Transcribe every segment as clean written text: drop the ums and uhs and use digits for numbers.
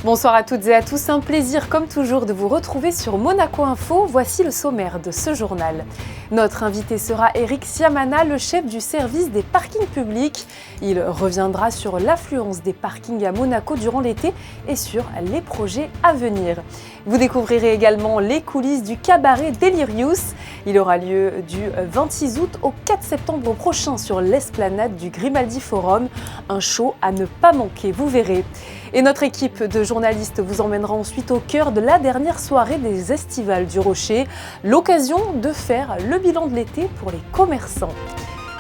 Bonsoir à toutes et à tous, un plaisir comme toujours de vous retrouver sur Monaco Info. Voici le sommaire de ce journal. Notre invité sera Eric Siamana, le chef du service des parkings publics. Il reviendra sur l'affluence des parkings à Monaco durant l'été et sur les projets à venir. Vous découvrirez également les coulisses du cabaret Delirious. Il aura lieu du 26 août au 4 septembre prochain sur l'esplanade du Grimaldi Forum. Un show à ne pas manquer, vous verrez. Et notre équipe de journalistes vous emmènera ensuite au cœur de la dernière soirée des Estivales du Rocher, l'occasion de faire le bilan de l'été pour les commerçants.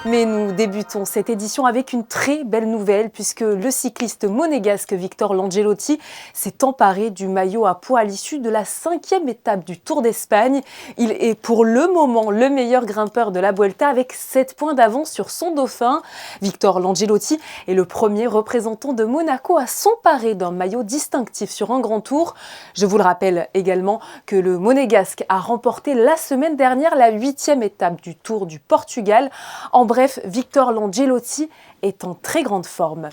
Mais nous débutons cette édition avec une très belle nouvelle puisque le cycliste monégasque Victor Langelotti s'est emparé du maillot à pois à l'issue de la 5e étape du Tour d'Espagne. Il est pour le moment le meilleur grimpeur de la Vuelta avec 7 points d'avance sur son dauphin. Victor Langelotti est le premier représentant de Monaco à s'emparer d'un maillot distinctif sur un grand tour. Je vous le rappelle également que le monégasque a remporté la semaine dernière la 8e étape du Tour du Portugal. En bref, Victor Langelotti est en très grande forme.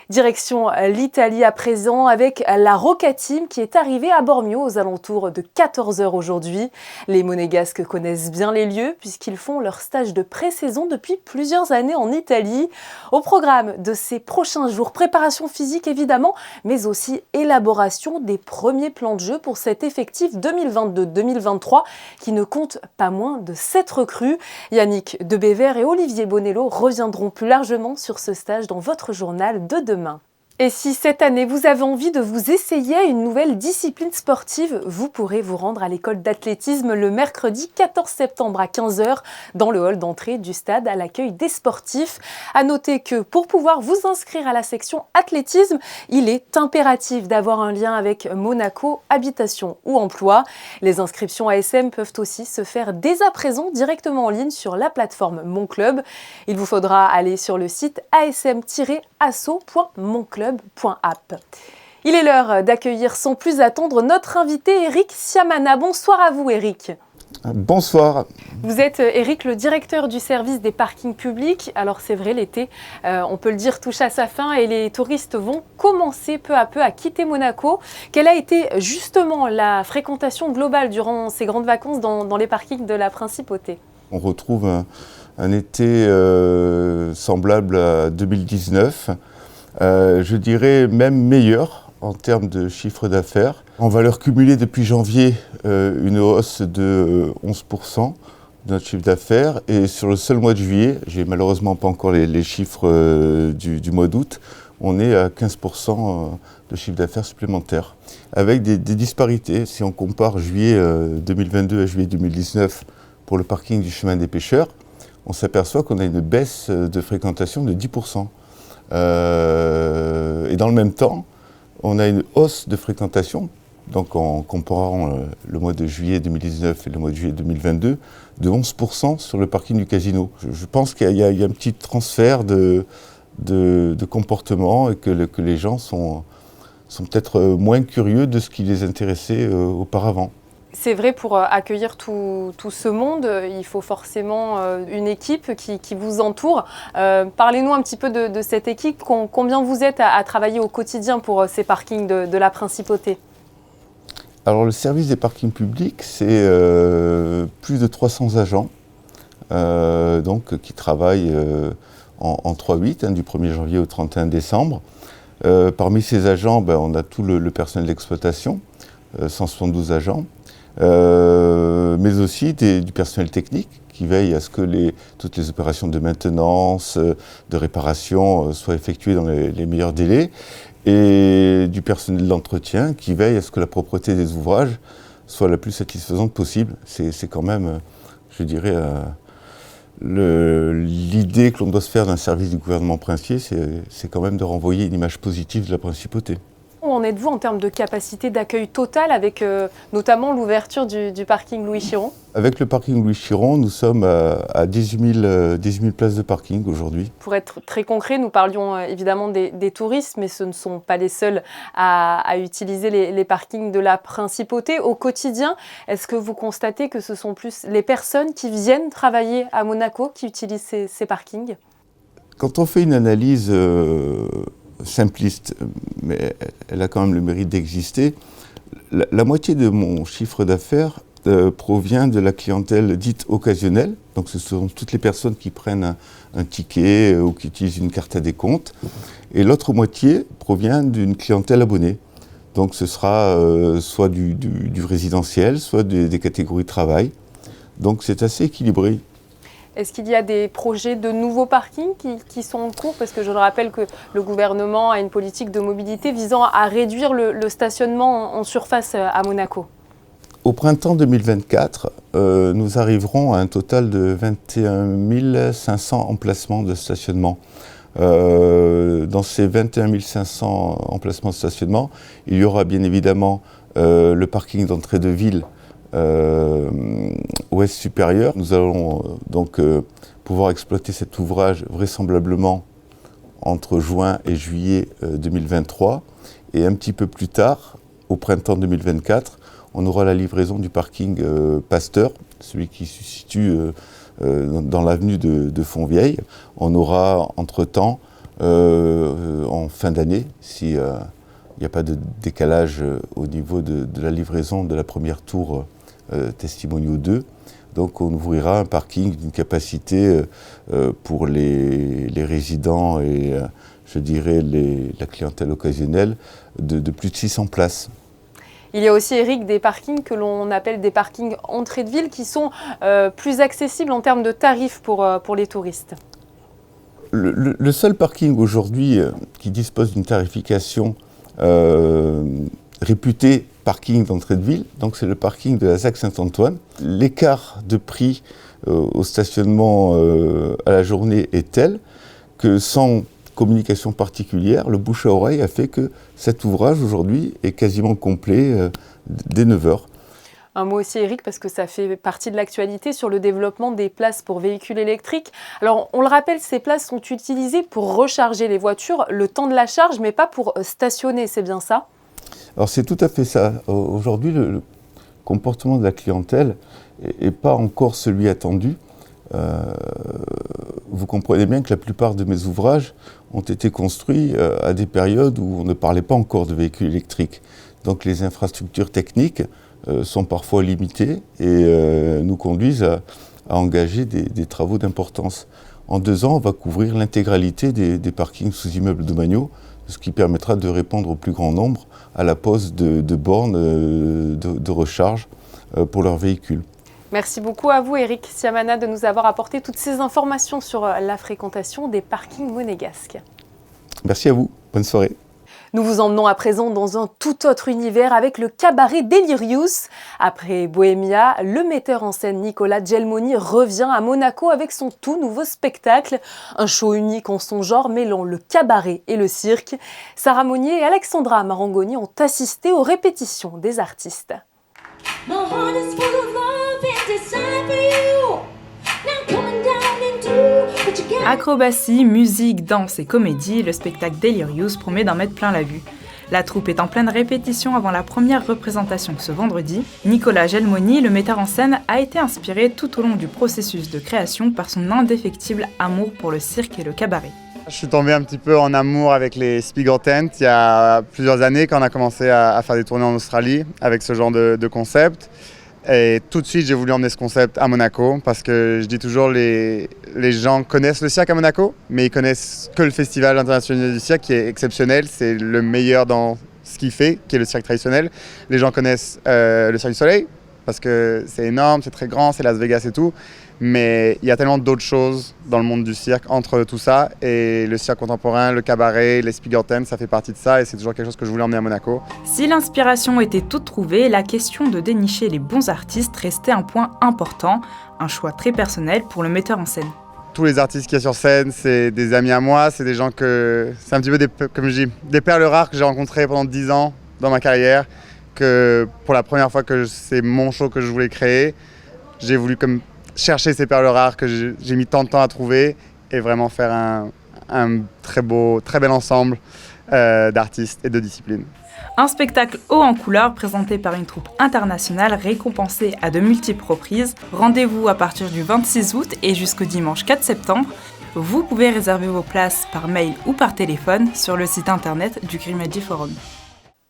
Direction l'Italie à présent avec la Roca Team qui est arrivée à Bormio aux alentours de 14h aujourd'hui. Les monégasques connaissent bien les lieux puisqu'ils font leur stage de pré-saison depuis plusieurs années en Italie. Au programme de ces prochains jours, préparation physique évidemment, mais aussi élaboration des premiers plans de jeu pour cet effectif 2022-2023 qui ne compte pas moins de 7 recrues. Yannick Debévert et Olivier Bonello reviendront plus largement sur ce stage dans votre journal de demain. Et si cette année vous avez envie de vous essayer à une nouvelle discipline sportive, vous pourrez vous rendre à l'école d'athlétisme le mercredi 14 septembre à 15h dans le hall d'entrée du stade à l'accueil des sportifs. À noter que pour pouvoir vous inscrire à la section athlétisme, il est impératif d'avoir un lien avec Monaco, habitation ou emploi. Les inscriptions ASM peuvent aussi se faire dès à présent directement en ligne sur la plateforme Mon Club. Il vous faudra aller sur le site asm-asso.monclub.app. Il est l'heure d'accueillir sans plus attendre notre invité Eric Siamana. Bonsoir à vous Eric. Bonsoir. Vous êtes Eric, le directeur du service des parkings publics. Alors c'est vrai, l'été, on peut le dire, touche à sa fin et les touristes vont commencer peu à peu à quitter Monaco. Quelle a été justement la fréquentation globale durant ces grandes vacances dans les parkings de la Principauté ? On retrouve un été semblable à 2019. Je dirais même meilleur en termes de chiffre d'affaires. En valeur cumulée depuis janvier, une hausse de 11% de notre chiffre d'affaires. Et sur le seul mois de juillet, j'ai malheureusement pas encore les chiffres du mois d'août, on est à 15% de chiffre d'affaires supplémentaire. Avec des disparités, si on compare juillet 2022 à juillet 2019 pour le parking du chemin des pêcheurs, on s'aperçoit qu'on a une baisse de fréquentation de 10%. Et dans le même temps, on a une hausse de fréquentation, donc en comparant le mois de juillet 2019 et le mois de juillet 2022, de 11% sur le parking du casino. Je pense qu'il y a un petit transfert de comportement et que les gens sont peut-être moins curieux de ce qui les intéressait auparavant. C'est vrai, pour accueillir tout ce monde, il faut forcément une équipe qui vous entoure. Parlez-nous un petit peu de cette équipe. Combien vous êtes à travailler au quotidien pour ces parkings de la Principauté ? Alors le service des parkings publics, c'est plus de 300 agents qui travaillent en 3-8, du 1er janvier au 31 décembre. Parmi ces agents, on a tout le personnel d'exploitation, 172 agents. Mais aussi du personnel technique qui veille à ce que toutes les opérations de maintenance, de réparation soient effectuées dans les meilleurs délais, et du personnel d'entretien qui veille à ce que la propreté des ouvrages soit la plus satisfaisante possible. C'est quand même, je dirais, l'idée que l'on doit se faire d'un service du gouvernement princier, c'est quand même de renvoyer une image positive de la principauté. Où en êtes-vous en termes de capacité d'accueil totale avec notamment l'ouverture du parking Louis Chiron ? Avec le parking Louis Chiron, nous sommes à 18 000 places de parking aujourd'hui. Pour être très concret, nous parlions évidemment des touristes, mais ce ne sont pas les seuls à utiliser les parkings de la Principauté. Au quotidien, est-ce que vous constatez que ce sont plus les personnes qui viennent travailler à Monaco qui utilisent ces parkings ? Quand on fait une analyse simpliste, mais elle a quand même le mérite d'exister. La moitié de mon chiffre d'affaires provient de la clientèle dite occasionnelle. Donc ce sont toutes les personnes qui prennent un ticket ou qui utilisent une carte à décompte. Et l'autre moitié provient d'une clientèle abonnée. Donc ce sera soit du résidentiel, soit des catégories de travail. Donc c'est assez équilibré. Est-ce qu'il y a des projets de nouveaux parkings qui sont en cours? Parce que je le rappelle que le gouvernement a une politique de mobilité visant à réduire le stationnement en surface à Monaco. Au printemps 2024, nous arriverons à un total de 21 500 emplacements de stationnement. Dans ces 21 500 emplacements de stationnement, il y aura bien évidemment le parking d'entrée de ville ouest supérieur. Nous allons donc pouvoir exploiter cet ouvrage vraisemblablement entre juin et juillet 2023. Et un petit peu plus tard, au printemps 2024, on aura la livraison du parking Pasteur, celui qui se situe dans l'avenue de Fontvieille. On aura entre-temps, en fin d'année, s'il n'y a pas de décalage au niveau de la livraison de la première tour Testimonio 2, donc on ouvrira un parking d'une capacité pour les résidents et je dirais la clientèle occasionnelle de plus de 600 places. Il y a aussi, Eric, des parkings que l'on appelle des parkings entrée de ville qui sont plus accessibles en termes de tarifs pour les touristes. Le seul parking aujourd'hui qui dispose d'une tarification réputé parking d'entrée de ville, donc c'est le parking de la ZAC Saint-Antoine. L'écart de prix au stationnement à la journée est tel que sans communication particulière, le bouche à oreille a fait que cet ouvrage aujourd'hui est quasiment complet dès 9h. Un mot aussi, Eric, parce que ça fait partie de l'actualité sur le développement des places pour véhicules électriques. Alors, on le rappelle, ces places sont utilisées pour recharger les voitures le temps de la charge, mais pas pour stationner, c'est bien ça? Alors, c'est tout à fait ça. Aujourd'hui, le comportement de la clientèle n'est pas encore celui attendu. Vous comprenez bien que la plupart de mes ouvrages ont été construits à des périodes où on ne parlait pas encore de véhicules électriques. Donc, les infrastructures techniques sont parfois limitées et nous conduisent à engager des travaux d'importance. En 2 ans, on va couvrir l'intégralité des parkings sous immeubles domaniaux, ce qui permettra de répondre au plus grand nombre à la pose de bornes de recharge pour leurs véhicules. Merci beaucoup à vous, Eric Siamana, de nous avoir apporté toutes ces informations sur la fréquentation des parkings monégasques. Merci à vous. Bonne soirée. Nous vous emmenons à présent dans un tout autre univers avec le cabaret Delirious. Après Bohémia, le metteur en scène Nicolas Gelmoni revient à Monaco avec son tout nouveau spectacle. Un show unique en son genre mêlant le cabaret et le cirque. Sarah Monnier et Alexandra Marangoni ont assisté aux répétitions des artistes. Acrobatie, musique, danse et comédie, le spectacle Delirious promet d'en mettre plein la vue. La troupe est en pleine répétition avant la première représentation ce vendredi. Nicolas Gelmoni, le metteur en scène, a été inspiré tout au long du processus de création par son indéfectible amour pour le cirque et le cabaret. Je suis tombé un petit peu en amour avec les speaker tents il y a plusieurs années quand on a commencé à faire des tournées en Australie avec ce genre de concept. Et tout de suite, j'ai voulu emmener ce concept à Monaco parce que je dis toujours, les gens connaissent le cirque à Monaco, mais ils connaissent que le Festival international du cirque qui est exceptionnel. C'est le meilleur dans ce qu'il fait, qui est le cirque traditionnel. Les gens connaissent le Cirque du Soleil parce que c'est énorme, c'est très grand, c'est Las Vegas et tout. Mais il y a tellement d'autres choses dans le monde du cirque entre tout ça. Et le cirque contemporain, le cabaret, les speaker tents, ça fait partie de ça et c'est toujours quelque chose que je voulais emmener à Monaco. Si l'inspiration était toute trouvée, la question de dénicher les bons artistes restait un point important, un choix très personnel pour le metteur en scène. Tous les artistes qu'il y a sur scène, c'est des amis à moi, c'est des gens que... C'est un petit peu, comme je dis, des perles rares que j'ai rencontrées pendant 10 ans dans ma carrière, que pour la première fois que c'est mon show que je voulais créer, j'ai voulu comme chercher ces perles rares que j'ai mis tant de temps à trouver et vraiment faire un très bel ensemble d'artistes et de disciplines. Un spectacle haut en couleurs présenté par une troupe internationale récompensée à de multiples reprises. Rendez-vous à partir du 26 août et jusqu'au dimanche 4 septembre. Vous pouvez réserver vos places par mail ou par téléphone sur le site internet du Grimaldi Forum.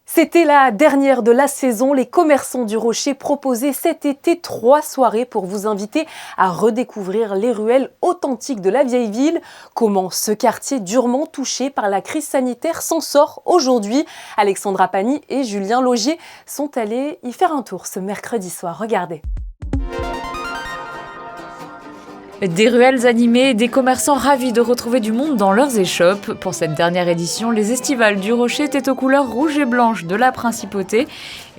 C'était la dernière de la saison. Les commerçants du Rocher proposaient cet été 3 soirées pour vous inviter à redécouvrir les ruelles authentiques de la vieille ville. Comment ce quartier durement touché par la crise sanitaire s'en sort aujourd'hui? Alexandra Pani et Julien Laugier sont allés y faire un tour ce mercredi soir. Regardez. Des ruelles animées, des commerçants ravis de retrouver du monde dans leurs échoppes. Pour cette dernière édition, les estivales du Rocher étaient aux couleurs rouge et blanche de la principauté.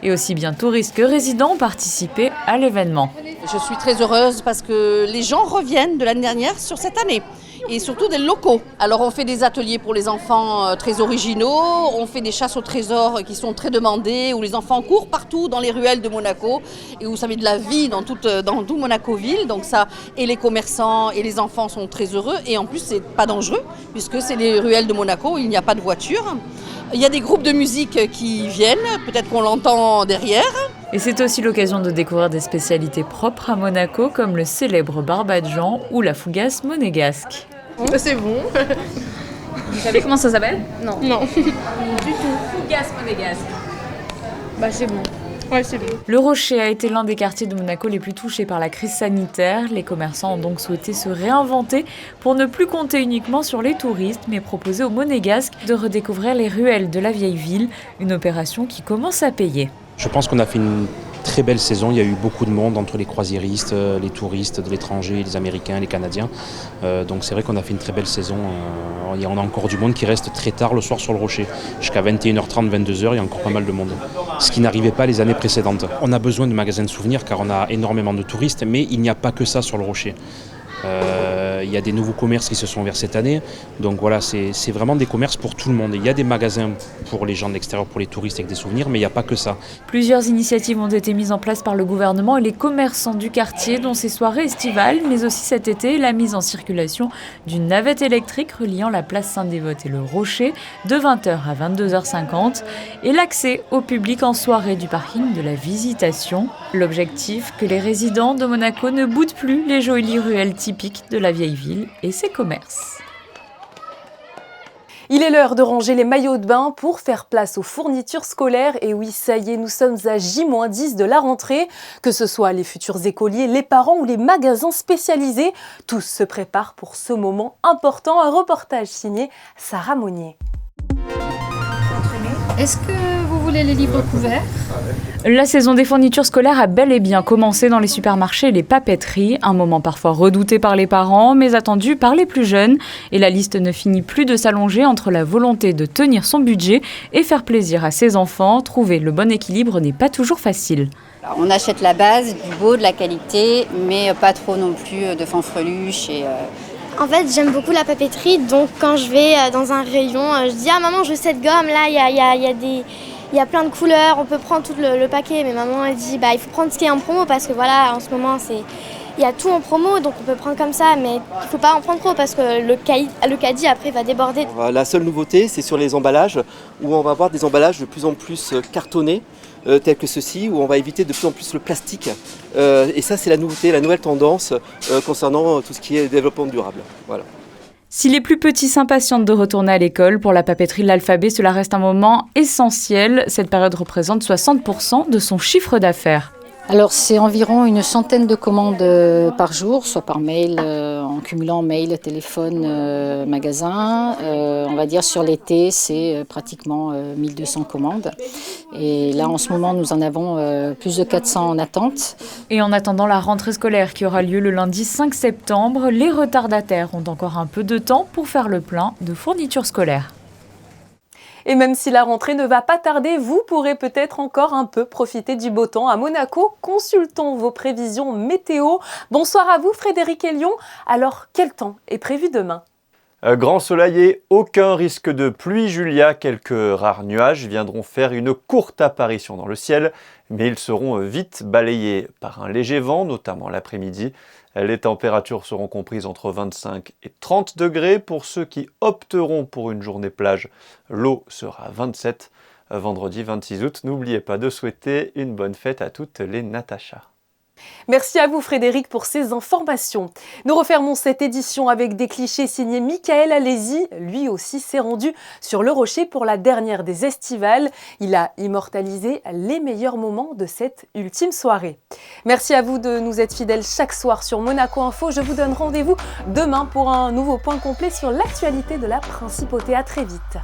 Et aussi bien touristes que résidents participaient à l'événement. Je suis très heureuse parce que les gens reviennent de l'année dernière sur cette année. Et surtout des locaux. Alors on fait des ateliers pour les enfants très originaux, on fait des chasses au trésor qui sont très demandées, où les enfants courent partout dans les ruelles de Monaco et où ça met de la vie dans tout Monaco-ville. Donc ça, et les commerçants et les enfants sont très heureux et en plus c'est pas dangereux puisque c'est les ruelles de Monaco, il n'y a pas de voiture. Il y a des groupes de musique qui viennent, peut-être qu'on l'entend derrière. Et c'est aussi l'occasion de découvrir des spécialités propres à Monaco comme le célèbre barbadjan ou la fougasse monégasque. C'est bon. Vous savez comment ça s'appelle? Non. Du tout. Fougasse monégasque. Bah c'est bon. Ouais, c'est bon. Le Rocher a été l'un des quartiers de Monaco les plus touchés par la crise sanitaire. Les commerçants ont donc souhaité se réinventer pour ne plus compter uniquement sur les touristes, mais proposer aux Monégasques de redécouvrir les ruelles de la vieille ville, une opération qui commence à payer. Je pense qu'on a fait une très belle saison. Il y a eu beaucoup de monde entre les croisiéristes, les touristes de l'étranger, les Américains, les Canadiens. Donc c'est vrai qu'on a fait une très belle saison. On a encore du monde qui reste très tard le soir sur le Rocher. Jusqu'à 21h30, 22h, il y a encore pas mal de monde. Ce qui n'arrivait pas les années précédentes. On a besoin de magasins de souvenirs car on a énormément de touristes, mais il n'y a pas que ça sur le Rocher. Il y a des nouveaux commerces qui se sont ouverts cette année. Donc voilà, c'est vraiment des commerces pour tout le monde. Il y a des magasins pour les gens de l'extérieur, pour les touristes avec des souvenirs, mais il n'y a pas que ça. Plusieurs initiatives ont été mises en place par le gouvernement et les commerçants du quartier, dont ces soirées estivales, mais aussi cet été, la mise en circulation d'une navette électrique reliant la place Saint-Dévote et le Rocher de 20h à 22h50 et l'accès au public en soirée du parking de la Visitation. L'objectif, que les résidents de Monaco ne boudent plus les jolies ruelles typiques de la vieille ville et ses commerces. Il est l'heure de ranger les maillots de bain pour faire place aux fournitures scolaires. Et oui, ça y est, nous sommes à J-10 de la rentrée. Que ce soit les futurs écoliers, les parents ou les magasins spécialisés, tous se préparent pour ce moment important. Un reportage signé Sarah Monnier. Est-ce que vous voulez les livres couverts ? La saison des fournitures scolaires a bel et bien commencé dans les supermarchés et les papeteries, un moment parfois redouté par les parents, mais attendu par les plus jeunes. Et la liste ne finit plus de s'allonger entre la volonté de tenir son budget et faire plaisir à ses enfants. Trouver le bon équilibre n'est pas toujours facile. Alors, on achète la base, du beau, de la qualité, mais pas trop non plus de fanfreluche. En fait, j'aime beaucoup la papeterie, donc quand je vais dans un rayon, je dis « Ah maman, je veux cette gomme, là, il y a plein de couleurs, on peut prendre tout le paquet. » Mais maman, elle dit « Il faut prendre ce qui est en promo, parce que voilà, en ce moment, il y a tout en promo, donc on peut prendre comme ça, mais il ne faut pas en prendre trop, parce que le caddie, après, va déborder. » La seule nouveauté, c'est sur les emballages, où on va avoir des emballages de plus en plus cartonnés, tels que ceux-ci, où on va éviter de plus en plus le plastique. Et ça, c'est la nouveauté, la nouvelle tendance concernant tout ce qui est développement durable. Voilà. Si les plus petits s'impatientent de retourner à l'école, pour la papeterie de l'alphabet, cela reste un moment essentiel. Cette période représente 60% de son chiffre d'affaires. Alors c'est environ une centaine de commandes par jour, soit par mail, en cumulant mail, téléphone, magasin. On va dire sur l'été, c'est pratiquement 1200 commandes. Et là en ce moment, nous en avons plus de 400 en attente. Et en attendant la rentrée scolaire qui aura lieu le lundi 5 septembre, les retardataires ont encore un peu de temps pour faire le plein de fournitures scolaires. Et même si la rentrée ne va pas tarder, vous pourrez peut-être encore un peu profiter du beau temps à Monaco. Consultons vos prévisions météo. Bonsoir à vous Frédéric Elion. Alors, quel temps est prévu demain ? Grand soleil et aucun risque de pluie, Julia. Quelques rares nuages viendront faire une courte apparition dans le ciel, mais ils seront vite balayés par un léger vent, notamment l'après-midi. Les températures seront comprises entre 25 et 30 degrés. Pour ceux qui opteront pour une journée plage, l'eau sera 27. Vendredi 26 août, n'oubliez pas de souhaiter une bonne fête à toutes les Natacha. Merci à vous Frédéric pour ces informations. Nous refermons cette édition avec des clichés signés Michael Alési. Lui aussi s'est rendu sur le Rocher pour la dernière des estivales. Il a immortalisé les meilleurs moments de cette ultime soirée. Merci à vous de nous être fidèles chaque soir sur Monaco Info. Je vous donne rendez-vous demain pour un nouveau point complet sur l'actualité de la Principauté. À très vite.